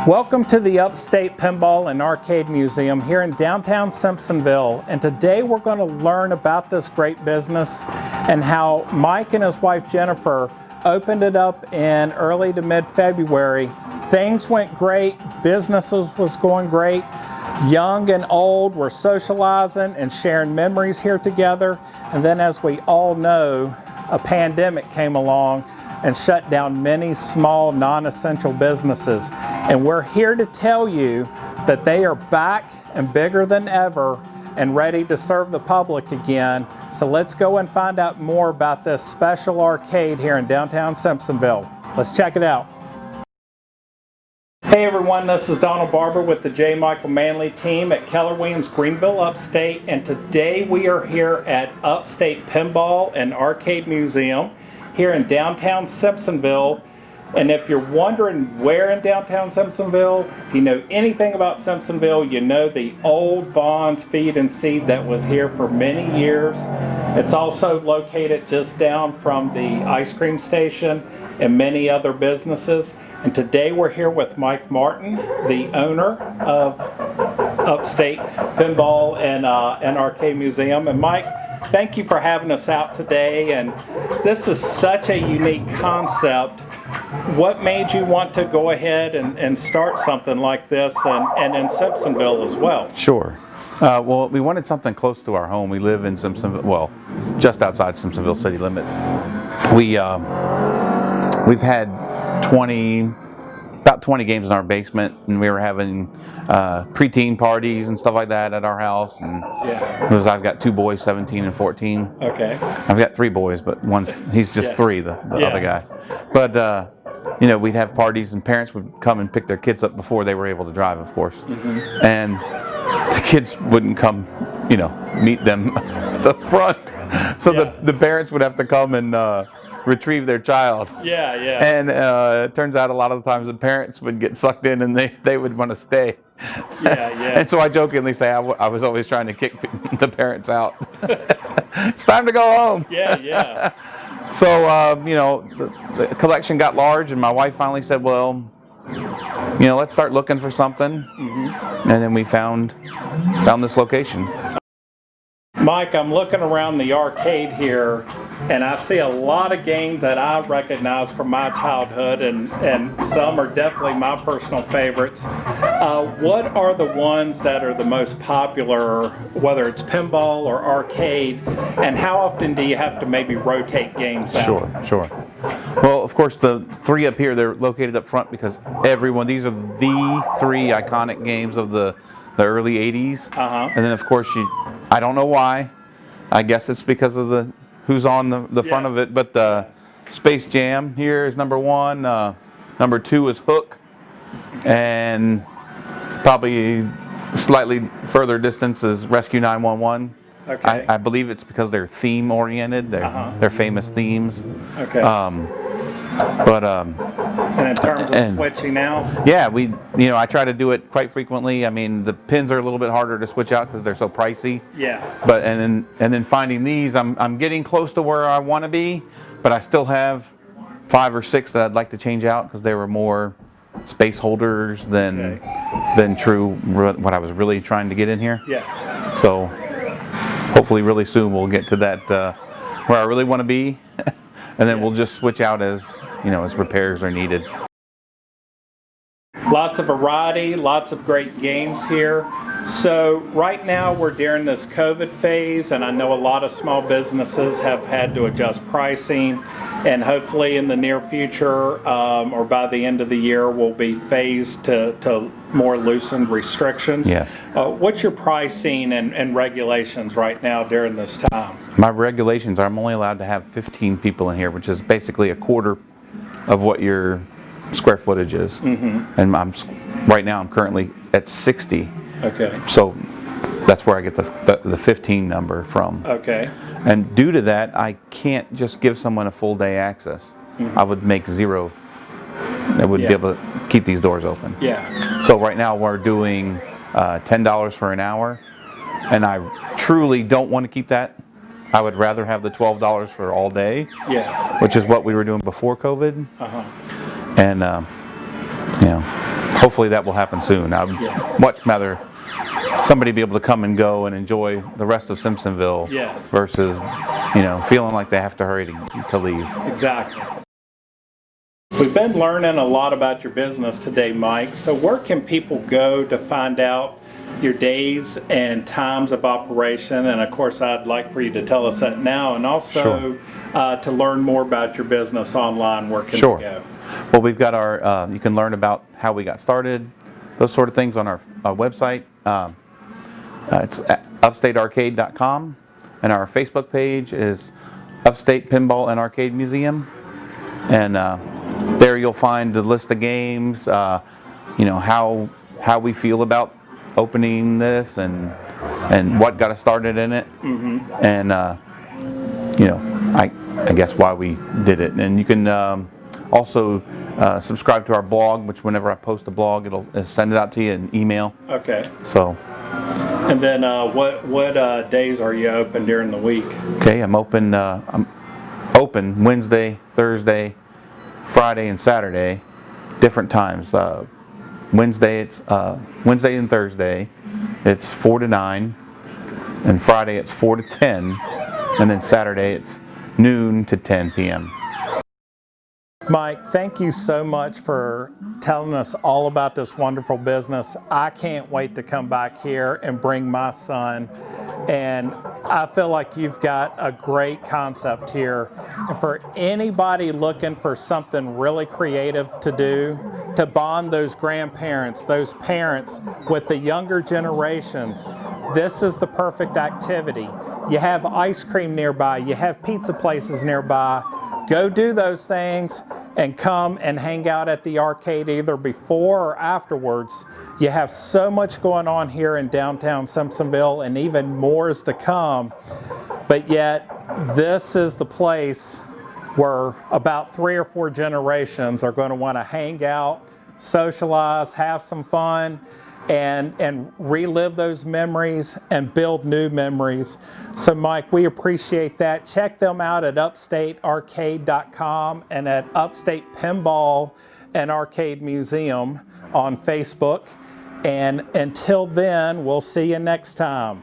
Welcome to the Upstate Pinball and Arcade Museum here in downtown Simpsonville, and today we're going to learn about this great business and how Mike and his wife Jennifer opened it up in early to mid-February. Things went great, businesses was going great, young and old were socializing and sharing memories here together, and then as we all know, a pandemic came along and shut down many small non-essential businesses. And we're here to tell you that they are back and bigger than ever and ready to serve the public again. So let's go and find out more about this special arcade here in downtown Simpsonville. Let's check it out. Hey everyone, this is Donald Barber with the J. Michael Manley team at Keller Williams Greenville Upstate, and today we are here at Upstate Pinball and Arcade Museum here in downtown Simpsonville. And if you're wondering where in downtown Simpsonville, if you know anything about Simpsonville, you know the old Vaughn's Feed and Seed that was here for many years. It's also located just down from the ice cream station and many other businesses. And today we're here with Mike Martin, the owner of Upstate Pinball and Arcade Museum. And Mike, thank you for having us out today, and this is such a unique concept. What made you want to go ahead and start something like this and in Simpsonville as well? Sure. Well, we wanted something close to our home. We live in Simpsonville, well, just outside Simpsonville city limits. We've had about 20 games in our basement, and we were having preteen parties and stuff like that at our house. And because I've got two boys, 17 and 14. Okay. I've got three boys, but he's just three, the other guy. But you know, we'd have parties, and parents would come and pick their kids up before they were able to drive, of course. Mm-hmm. And the kids wouldn't come, you know, meet them at the front. So the parents would have to come and retrieve their child. And it turns out a lot of the times the parents would get sucked in and they would want to stay. And so I jokingly say I was always trying to kick the parents out. It's time to go home. So you know, the collection got large, and my wife finally said, well, you know, let's start looking for something. And then we found this location. Mike, I'm looking around the arcade here, and I see a lot of games that I recognize from my childhood, and some are definitely my personal favorites. What are the ones that are the most popular, whether it's pinball or arcade, and how often do you have to maybe rotate games out? Sure. Well, of course, the three up here, they're located up front because these are the three iconic games of the early 80s. And then, of course, I don't know why. I guess it's because of who's on the front of it, but Space Jam here is number one. Number two is Hook, and probably slightly further distance is Rescue 911. Okay. I believe it's because they're theme oriented. They're famous themes. Okay. And in terms of switching out? Yeah, I try to do it quite frequently. I mean, the pins are a little bit harder to switch out because they're so pricey. But and then finding these, I'm getting close to where I want to be, but I still have 5 or 6 that I'd like to change out because they were more space holders than true what I was really trying to get in here. So hopefully really soon we'll get to that where I really want to be. And then we'll just switch out as repairs are needed. Lots of variety, lots of great games here. So right now we're during this COVID phase, and I know a lot of small businesses have had to adjust pricing, and hopefully in the near future or by the end of the year we'll be phased to more loosened restrictions. What's your pricing and regulations right now during this time? My regulations are I'm only allowed to have 15 people in here, which is basically a quarter of what your square footage is. And right now I'm currently at 60. So that's where I get the 15 number from. And due to that, I can't just give someone a full day access. I would make zero. I would be able to keep these doors open. So right now we're doing $10 for an hour, and I truly don't want to keep that. I would rather have the $12 for all day, which is what we were doing before COVID. And hopefully that will happen soon. I'd much rather somebody be able to come and go and enjoy the rest of Simpsonville versus, feeling like they have to hurry to leave. Exactly. We've been learning a lot about your business today, Mike. So where can people go to find out your days and times of operation? And of course, I'd like for you to tell us that now. And also to learn more about your business online, where can they go? Well, we've got our, you can learn about how we got started, those sort of things on our website. It's at upstatearcade.com. And our Facebook page is Upstate Pinball and Arcade Museum. And there you'll find the list of games, how we feel about opening this and what got us started in it. And I guess why we did it. And you can also subscribe to our blog, which whenever I post a blog, it'll send it out to you in email. Okay. So. And then what days are you open during the week? Okay, I'm open Wednesday, Thursday, Friday, and Saturday, different times. Wednesday and Thursday, it's 4 to 9, and Friday it's 4 to 10, and then Saturday it's noon to 10 p.m. Mike, thank you so much for telling us all about this wonderful business. I can't wait to come back here and bring my son. And I feel like you've got a great concept here. And for anybody looking for something really creative to do, to bond those grandparents, those parents with the younger generations, this is the perfect activity. You have ice cream nearby, you have pizza places nearby. Go do those things and come and hang out at the arcade either before or afterwards. You have so much going on here in downtown Simpsonville, and even more is to come. But yet, this is the place where about 3 or 4 generations are going to want to hang out, socialize, have some fun, and relive those memories and build new memories. So Mike, we appreciate that. Check them out at upstatearcade.com and at Upstate Pinball and Arcade Museum on Facebook. And until then, we'll see you next time.